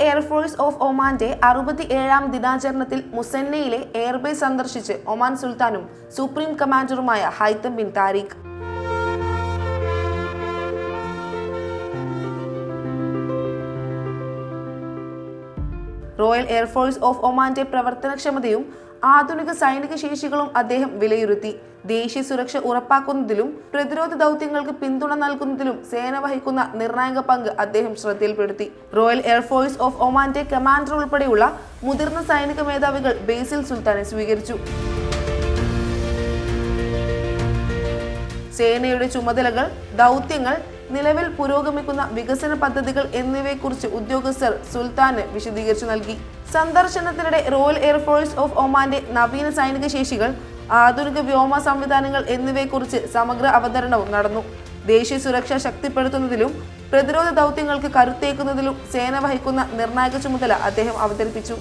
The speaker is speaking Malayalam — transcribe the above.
എയർഫോഴ്സ് ഓഫ് ഒമാന്റെ 67ാം ദിനാചരണത്തിൽ മുസന്നയിലെ എയർബേസ് സന്ദർശിച്ച് ഒമാൻ സുൽത്താനും സുപ്രീം കമാൻഡറുമായ Haitham bin Tariq. Royal air force of ഒമാന്റെ പ്രവർത്തനക്ഷമതയും ആധുനിക സൈനിക ശേഷികളും അദ്ദേഹം വിലയിരുത്തി. ദേശീയ സുരക്ഷ ഉറപ്പാക്കുന്നതിലും പ്രതിരോധ ദൗത്യങ്ങൾക്ക് പിന്തുണ നൽകുന്നതിലും സേന വഹിക്കുന്ന നിർണായക പങ്ക് അദ്ദേഹം ശ്രദ്ധയിൽപ്പെടുത്തി. റോയൽ എയർഫോഴ്സ് ഓഫ് ഒമാന്റെ കമാൻഡർ ഉൾപ്പെടെയുള്ള മുതിർന്ന സൈനിക മേധാവികൾ ബേസിൽ സുൽത്താനെ സ്വീകരിച്ചു. സേനയുടെ ചുമതലകൾ, ദൗത്യങ്ങൾ, നിലവിൽ പുരോഗമിക്കുന്ന വികസന പദ്ധതികൾ എന്നിവയെക്കുറിച്ച് ഉദ്യോഗസ്ഥർ സുൽത്താന് വിശദീകരിച്ചു നൽകി. സന്ദർശനത്തിനിടെ റോയൽ എയർഫോഴ്സ് ഓഫ് ഒമാന്റെ നവീന സൈനിക ശേഷികൾ, ആധുനിക വ്യോമ സംവിധാനങ്ങൾ എന്നിവയെക്കുറിച്ച് സമഗ്ര അവതരണവും നടന്നു. ദേശീയ സുരക്ഷ ശക്തിപ്പെടുത്തുന്നതിലും പ്രതിരോധ ദൗത്യങ്ങൾക്ക് കരുത്തേക്കുന്നതിലും സേന വഹിക്കുന്ന നിർണായക ചുമതല അദ്ദേഹം അവതരിപ്പിച്ചു.